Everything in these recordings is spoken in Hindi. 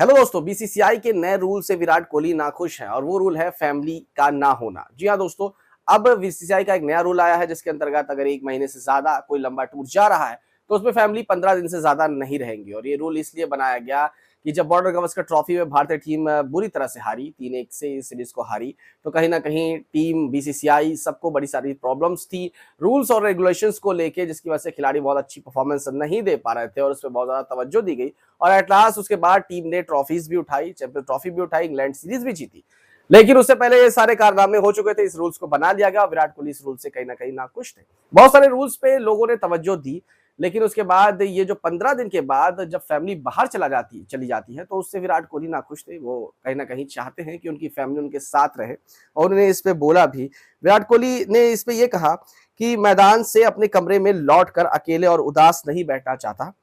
हेलो दोस्तों, बीसीसीआई के नए रूल से विराट कोहली नाखुश हैं और वो रूल है फैमिली का ना होना। जी हाँ दोस्तों, अब बीसीसीआई का एक नया रूल आया है जिसके अंतर्गत अगर 1 महीने से ज्यादा कोई लंबा टूर जा रहा है तो उसमें फैमिली 15 दिन से ज्यादा नहीं रहेंगी। और ये रूल इसलिए बनाया गया कि जब बॉर्डर गवस्कर ट्रॉफी में भारतीय टीम बुरी तरह से हारी, 3-1 से इस सीरीज को हारी, तो कहीं ना कहीं टीम, बीसीसीआई सबको बड़ी सारी प्रॉब्लम्स थी रूल्स और रेगुलेशंस को लेके, जिसकी वजह से खिलाड़ी बहुत अच्छी परफॉर्मेंस नहीं दे पा रहे थे और उसमें बहुत ज्यादा तवज्जो दी गई। और एट लास्ट उसके बाद टीम ने ट्रॉफीज भी उठाई, चैंपियंस ट्रॉफी भी उठाई, इंग्लैंड सीरीज भी जीती। लेकिन उससे पहले ये सारे कारनामे हो चुके थे, इस रूल्स को बना दिया गया। विराट कोहली इस रूल से कहीं ना कहीं नाखुश थे। बहुत सारे रूल्स पे लोगों ने तवज्जो दी, लेकिन उसके बाद ये जो 15 दिन के बाद जब फैमिली बाहर चली जाती है तो उससे विराट कोहली नाखुश थे। वो कहीं ना कहीं चाहते हैं कि उनकी फैमिली उनके साथ रहे और उन्होंने इस पे बोला भी। विराट कोहली ने इस पे ये कहा कि मैदान से अपने कमरे में लौट कर अकेले और उदास नहीं बैठना चाहता,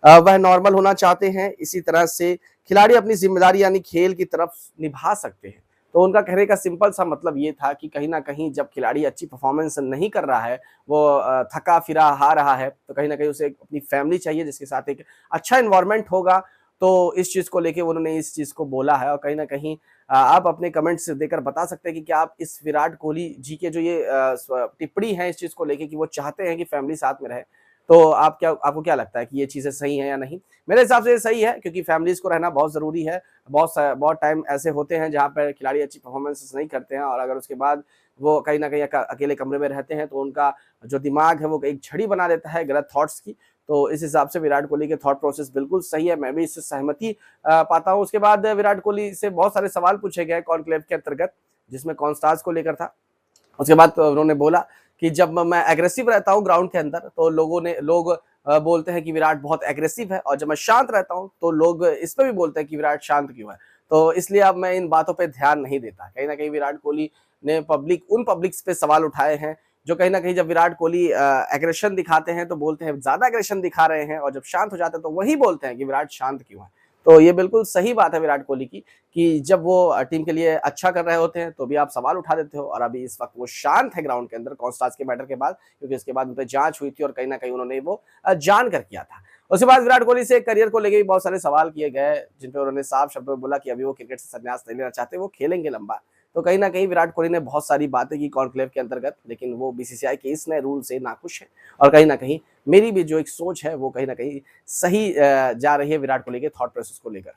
वह नॉर्मल होना चाहते हैं। इसी तरह से खिलाड़ी अपनी जिम्मेदारी यानी खेल की तरफ निभा सकते हैं। तो उनका कहने का सिंपल सा मतलब ये था कि कहीं ना कहीं जब खिलाड़ी अच्छी परफॉर्मेंस नहीं कर रहा है, वो थका फिरा हार रहा है, तो कहीं ना कहीं उसे अपनी फैमिली चाहिए जिसके साथ एक अच्छा इन्वायरमेंट होगा। तो इस चीज को लेके उन्होंने इस चीज को बोला है। और कहीं ना कहीं आप अपने कमेंट्स देकर बता सकते हैं कि क्या आप इस विराट कोहली जी के जो ये टिप्पणी है इस चीज को लेके कि वो चाहते हैं कि फैमिली साथ में रहे, तो आपको क्या लगता है कि ये चीजें सही हैं या नहीं? मेरे हिसाब से ये सही है, क्योंकि फैमिलीज को रहना बहुत जरूरी है। बहुत टाइम ऐसे होते हैं जहाँ पर खिलाड़ी अच्छी परफॉर्मेंस नहीं करते हैं और अगर उसके बाद वो कहीं ना कहीं अकेले कमरे में रहते हैं तो उनका जो दिमाग है वो एक छड़ी बना देता है गलत थॉट्स की। तो इस हिसाब से विराट कोहली के थॉट प्रोसेस बिल्कुल सही है, मैं भी इससे सहमति पाता हूँ। उसके बाद विराट कोहली से बहुत सारे सवाल पूछे गए कॉन्क्लेव के अंतर्गत, जिसमें कॉन्स्टार्स को लेकर था। उसके बाद तो उन्होंने बोला कि जब मैं एग्रेसिव रहता हूँ ग्राउंड के अंदर तो लोग बोलते हैं कि विराट बहुत एग्रेसिव है, और जब मैं शांत रहता हूँ तो लोग इस पे भी बोलते हैं कि विराट शांत क्यों है। तो इसलिए अब मैं इन बातों पे ध्यान नहीं देता। कहीं ना कहीं विराट कोहली ने उन पब्लिक्स पे सवाल उठाए हैं जो कहीं ना कहीं जब विराट कोहली एग्रेशन दिखाते हैं तो बोलते हैं ज्यादा एग्रेशन दिखा रहे हैं, और जब शांत हो जाते हैं तो वही बोलते हैं कि विराट शांत क्यों है। तो ये बिल्कुल सही बात है विराट कोहली की कि जब वो टीम के लिए अच्छा कर रहे होते हैं तो भी आप सवाल उठा देते हो, और अभी इस वक्त वो शांत है ग्राउंड के अंदर कॉन्स्टार्स के मैटर के बाद, क्योंकि उसके बाद उन पर जांच हुई थी और कहीं ना कहीं उन्होंने वो जान कर किया था। उसके बाद विराट कोहली से करियर को लेकर भी बहुत सारे सवाल किए गए, जिन पर उन्होंने साफ शब्दों में बोला कि अभी वो क्रिकेट से संन्यास नहीं लेना चाहते, वो खेलेंगे लंबा। तो कहीं ना कहीं विराट कोहली ने बहुत सारी बातें की कॉन्क्लेव के अंतर्गत, लेकिन वो बीसीसीआई के इस नए रूल से नाखुश है। और कहीं ना कहीं मेरी भी जो एक सोच है वो कहीं ना कहीं सही जा रही है विराट कोहली के थॉट प्रोसेस को लेकर।